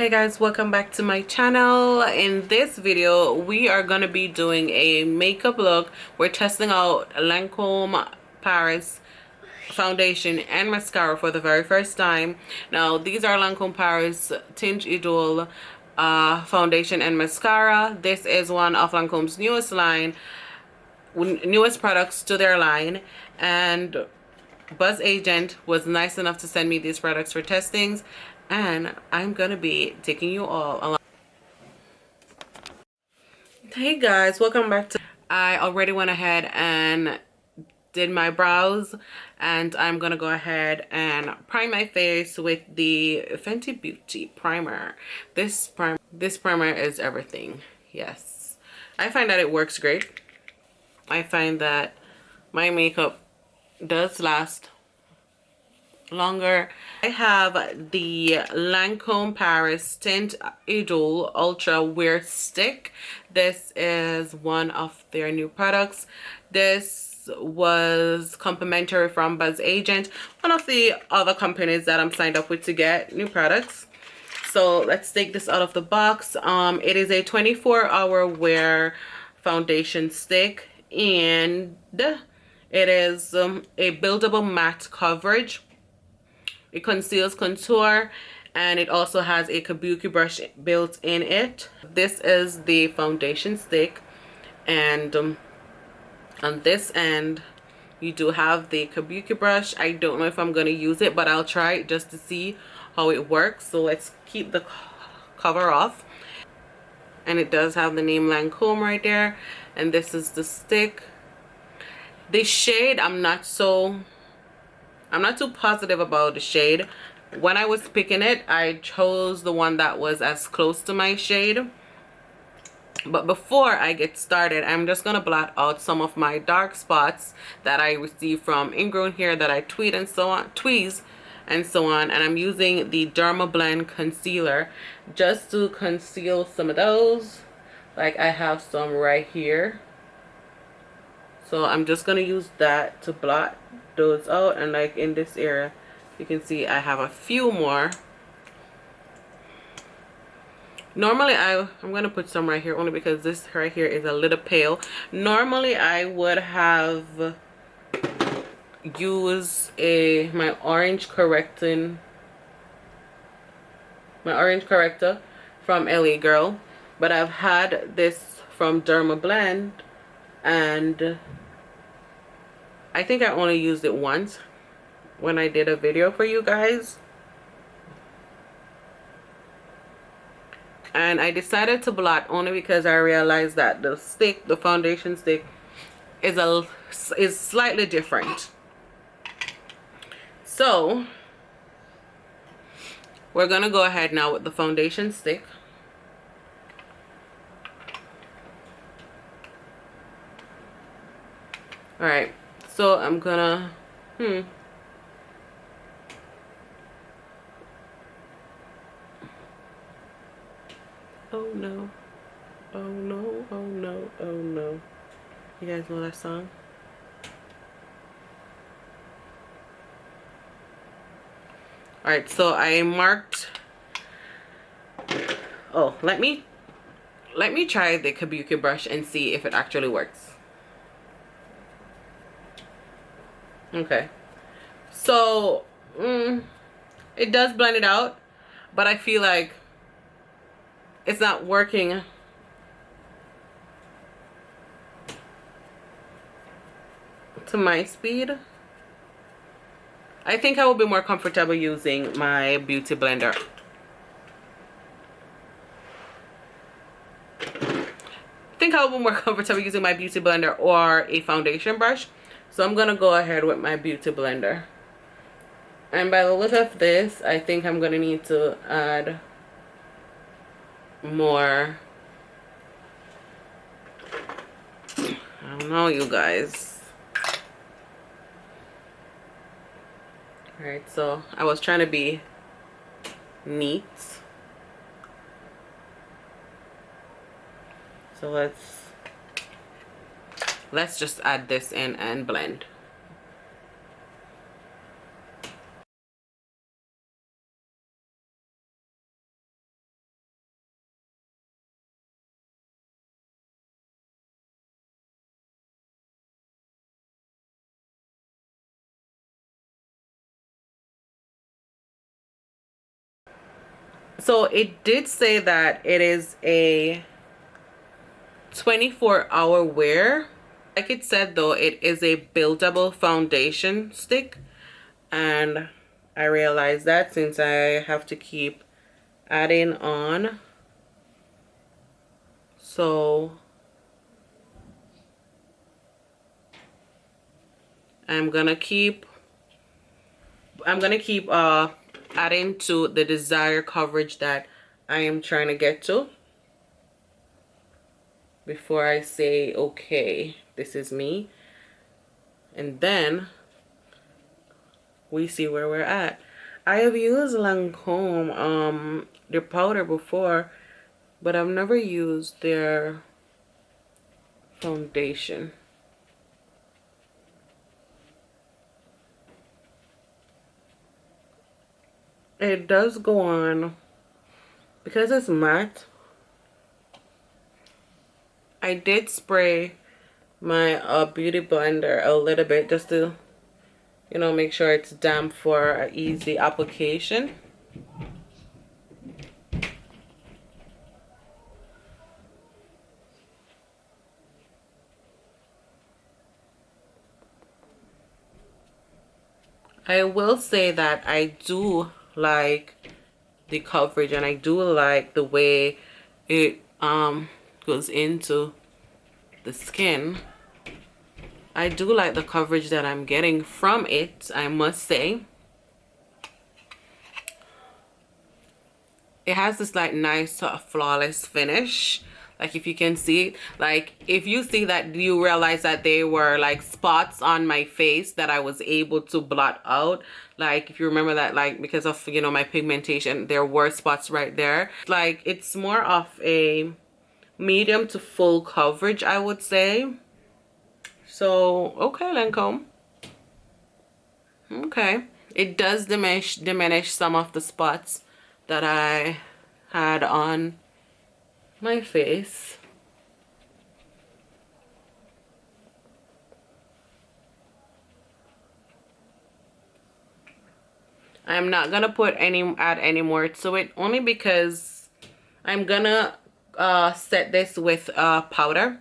Hey guys, welcome back to my channel. In this video we are going to be doing a makeup look. We're testing out Lancome Paris foundation and mascara for the very first time. Now these are Lancome Paris Teint Idole foundation and mascara. This is one of Lancome's newest products to their line, and Buzz Agent was nice enough to send me these products for testings, and I'm gonna be taking you all along. Hey guys, welcome back to I already went ahead and did my brows, and I'm gonna go ahead and prime my face with the Fenty Beauty primer. This primer is everything. Yes, I find that it works great. I find that my makeup does last longer. I have the Lancome Paris Teint Idole Ultra Wear Stick. This is one of their new products. This was complimentary from Buzz Agent, one of the other companies that I'm signed up with to get new products. So let's take this out of the box. It is a 24-hour wear foundation stick, and it is a buildable matte coverage. It conceals contour, and it also has a kabuki brush built in it. This is the foundation stick, and on this end you do have the kabuki brush. I don't know if I'm going to use it, but I'll try it just to see how it works. So let's keep the cover off, and it does have the name Lancome right there, and this is the stick. The shade, I'm not too positive about the shade. When I was picking it, I chose the one that was as close to my shade. But before I get started, I'm just gonna blot out some of my dark spots that I received from ingrown hair that I tweeze and so on, and I'm using the Derma Blend concealer just to conceal some of those. Like, I have some right here, so I'm just gonna use that to blot those out. And like in this area, you can see I have a few more. Normally I'm gonna put some right here only because this right here is a little pale. Normally I would have used my orange corrector from LA Girl, but I've had this from Derma Blend, and I think I only used it once when I did a video for you guys. And I decided to blot only because I realized that the foundation stick is slightly different. So we're gonna go ahead now with the foundation stick. All right, so I'm gonna oh no, oh no, oh no, oh no. You guys know that song? All right, so I marked, oh, let me try the kabuki brush and see if it actually works. Okay, so it does blend it out, but I feel like it's not working to my speed. I think I will be more comfortable using my beauty blender. Or a foundation brush. So I'm gonna go ahead with my beauty blender. And by the look of this, I think I'm gonna need to add more. I don't know, you guys. Alright, so I was trying to be neat. So let's just add this in and blend. So it did say that it is a 24-hour wear. Like it said though, it is a buildable foundation stick, and I realized that since I have to keep adding on. So I'm gonna keep adding to the desired coverage that I am trying to get to before I say, okay, this is me. And then we see where we're at. I have used Lancome, their powder before, but I've never used their foundation. It does go on, because it's matte. I did spray my beauty blender a little bit just to, you know, make sure it's damp for an easy application. I will say that I do like the coverage, and I do like the way it goes into the skin. I do like the coverage that I'm getting from it, I must say. It has this like nice sort of flawless finish. Like if you can see it, like if you see that, you realize that there were like spots on my face that I was able to blot out. Like if you remember that, like because of, you know, my pigmentation, there were spots right there. Like it's more of a medium to full coverage, I would say. So okay, Lancome. Okay, it does diminish some of the spots that I had on my face. I'm not gonna add any more to it, only because I'm gonna set this with powder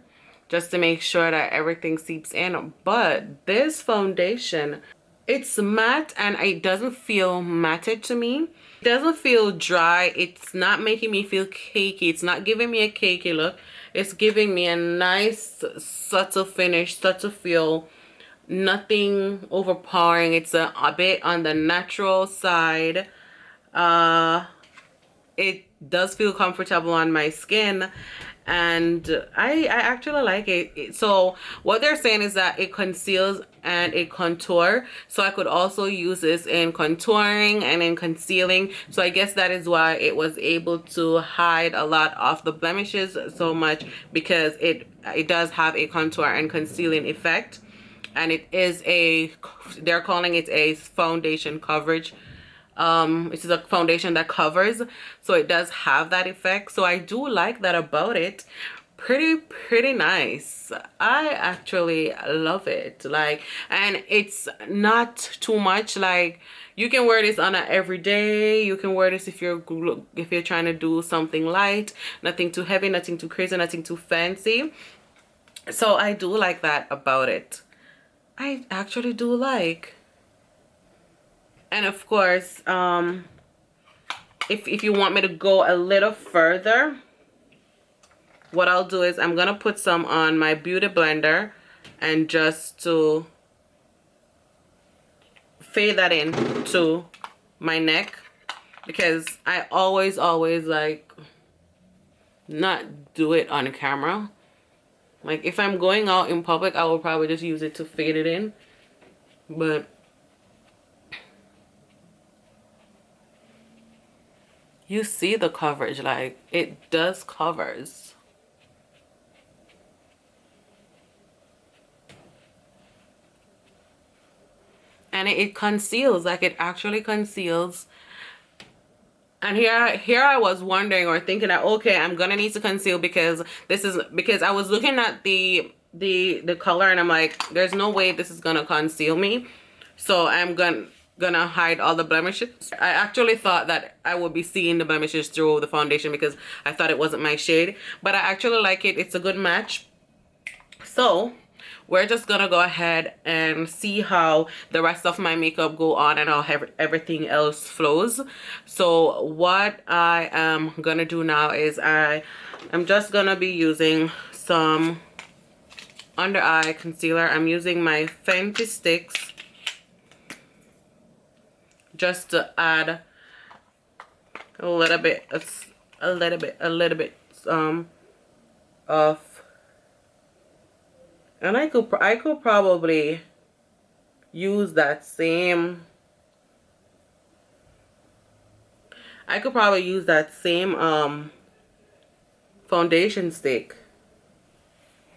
just to make sure that everything seeps in. But this foundation, it's matte and it doesn't feel matted to me. It doesn't feel dry. It's not making me feel cakey. It's not giving me a cakey look. It's giving me a nice subtle finish, subtle feel. Nothing overpowering. It's a bit on the natural side. It does feel comfortable on my skin, and I actually like it. So what they're saying is that it conceals and it contour, so I could also use this in contouring and in concealing. So I guess that is why it was able to hide a lot of the blemishes so much, because it does have a contour and concealing effect. And it is they're calling it a foundation coverage. It is a foundation that covers, so it does have that effect. So I do like that about it. Pretty nice. I actually love it. Like, and it's not too much. Like, you can wear this on a everyday. You can wear this if you're trying to do something light, nothing too heavy, nothing too crazy, nothing too fancy. So I do like that about it. I actually do like. And of course, if you want me to go a little further, what I'll do is I'm gonna put some on my beauty blender and just to fade that in to my neck, because I always like not do it on camera. Like if I'm going out in public, I will probably just use it to fade it in. But you see the coverage, like it does covers. And it conceals, like it actually conceals. And here I was wondering or thinking that, okay, I'm gonna need to conceal because I was looking at the color and I'm like, there's no way this is gonna conceal me. So I'm gonna gonna hide all the blemishes. I actually thought that I would be seeing the blemishes through the foundation because I thought it wasn't my shade, but I actually like it. It's a good match. So we're just gonna go ahead and see how the rest of my makeup go on and how everything else flows. So what I am gonna do now is I'm just gonna be using some under eye concealer. I'm using my Fenty sticks just to add a little bit of, and I could probably use that same, foundation stick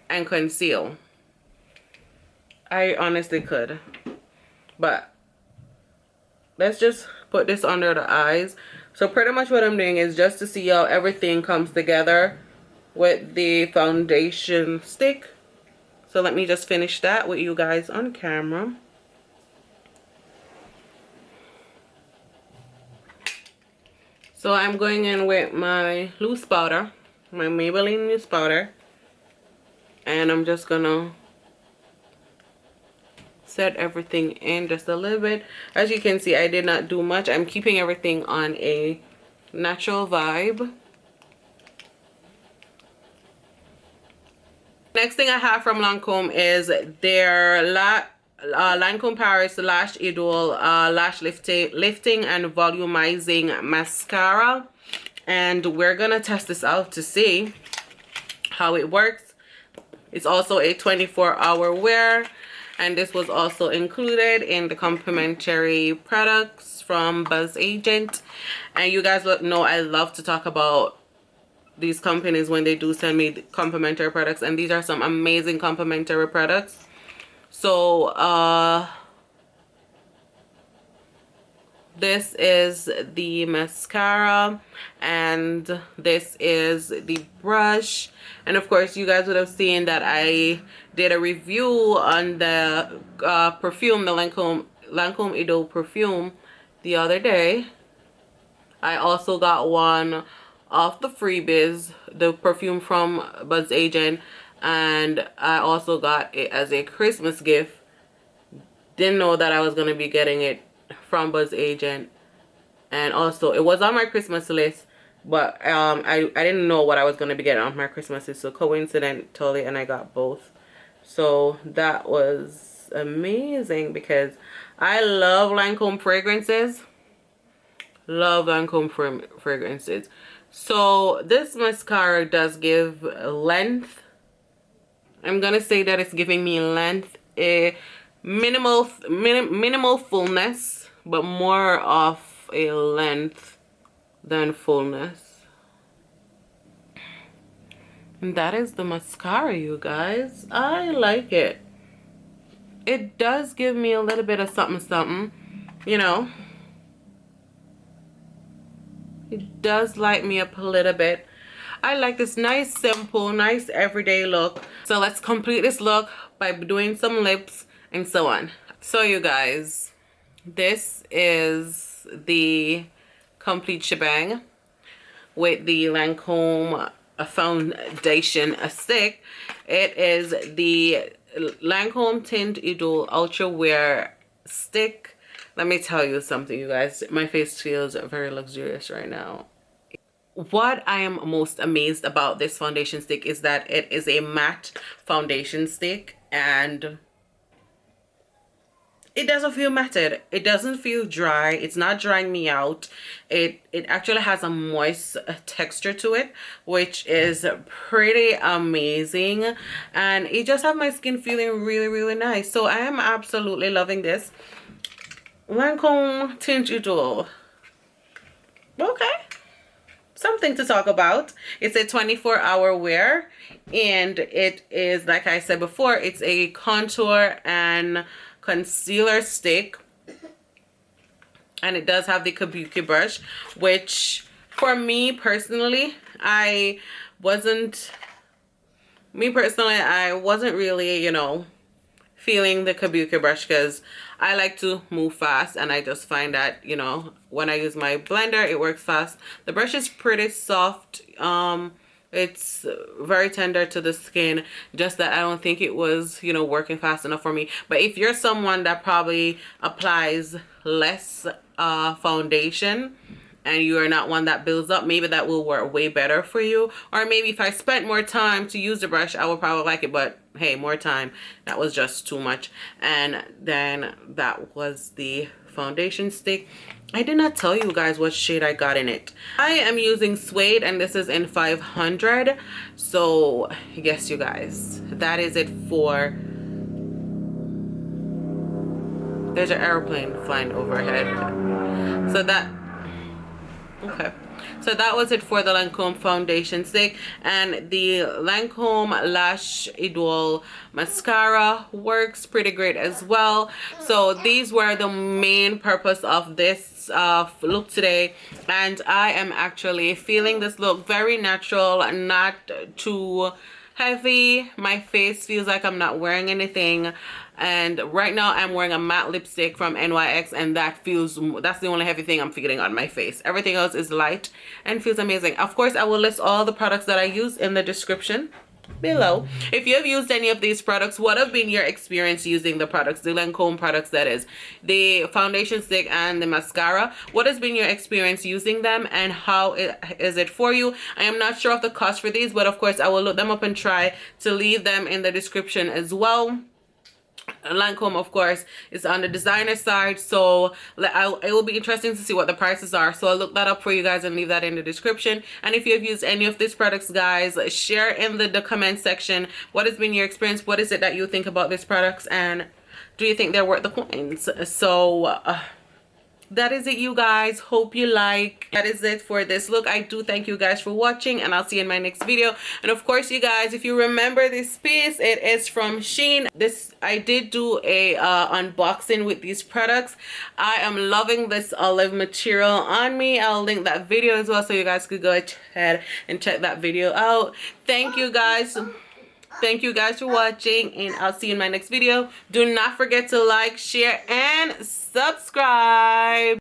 and conceal. I honestly could, but let's just put this under the eyes. So pretty much what I'm doing is just to see how everything comes together with the foundation stick. So let me just finish that with you guys on camera. So I'm going in with my loose powder, my Maybelline loose powder, and I'm just gonna set everything in just a little bit. As you can see, I did not do much. I'm keeping everything on a natural vibe. Next thing I have from Lancome is their Lancome Paris Lash Idole lash lifting and volumizing mascara, and we're gonna test this out to see how it works. It's also a 24-hour wear, and this was also included in the complimentary products from Buzz Agent. And you guys know I love to talk about these companies when they do send me complimentary products, and these are some amazing complimentary products. So this is the mascara, and this is the brush, and of course you guys would have seen that I did a review on the perfume, the Lancome Idole perfume, the other day. I also got one off the freebies, the perfume from Buzz Agent, and I also got it as a Christmas gift. Didn't know that I was going to be getting it from Buzz Agent, and also it was on my Christmas list, but I didn't know what I was going to be getting on my Christmas list, so coincidentally, and I got both. So that was amazing because I love Lancome fragrances. Love Lancome fragrances. So this mascara does give length. I'm gonna say that it's giving me length, a minimal fullness, but more of a length than fullness. And that is the mascara, you guys. I like it. It does give me a little bit of something something, you know. It does light me up a little bit. I like this nice, simple, nice everyday look. So let's complete this look by doing some lips and so on. So you guys, this is the complete shebang with the Lancome foundation stick. It is the Lancome Teint Idole Ultra Wear stick. Let me tell you something, you guys. My face feels very luxurious right now. What I am most amazed about this foundation stick is that it is a matte foundation stick, and it doesn't feel matted. It doesn't feel dry. It's not drying me out. It actually has a moist texture to it, which is pretty amazing, and it just have my skin feeling really, really nice. So I am absolutely loving this Lancome Teint Idole. Okay, something to talk about. It's a 24-hour wear, and it is, like I said before, it's a contour and concealer stick, and it does have the kabuki brush, which for me personally, I wasn't really, you know, feeling the kabuki brush because I like to move fast, and I just find that, you know, when I use my blender, it works fast. The brush is pretty soft. It's very tender to the skin, just that I don't think it was, you know, working fast enough for me. But if you're someone that probably applies less foundation, and you are not one that builds up, maybe that will work way better for you. Or maybe if I spent more time to use the brush, I would probably like it, but hey, more time, that was just too much. And then that was the foundation stick. I did not tell you guys what shade I got in it. I am using Suede, and this is in 500. So yes, you guys, that is it for... There's an airplane flying overhead. So that... Okay, so that was it for the Lancome foundation stick, and the Lancome Lash Idole mascara works pretty great as well. So these were the main purpose of this look today, and I am actually feeling this look very natural, not too heavy. My face feels like I'm not wearing anything, and right now I'm wearing a matte lipstick from NYX, and that's the only heavy thing I'm feeling on my face. Everything else is light and feels amazing. Of course, I will list all the products that I use in the description below. If you have used any of these products, what have been your experience using the products, the Lancome products, that is the foundation stick and the mascara? What has been your experience using them, and how is it for you? I am not sure of the cost for these, but of course I will look them up and try to leave them in the description as well. Lancome, of course, is on the designer side, so it will be interesting to see what the prices are. So I'll look that up for you guys and leave that in the description. And if you have used any of these products, guys, share in the comment section what has been your experience. What is it that you think about these products, and do you think they're worth the coins? So that is it, you guys. Hope you like. That is it for this look. I do thank you guys for watching, and I'll see you in my next video. And of course, you guys, if you remember this piece, it is from Shein. I did do a unboxing with these products. I am loving this olive material on me. I'll link that video as well, so you guys could go ahead and check that video out. Thank you guys. Thank you guys for watching, and I'll see you in my next video. Do not forget to like, share, and subscribe.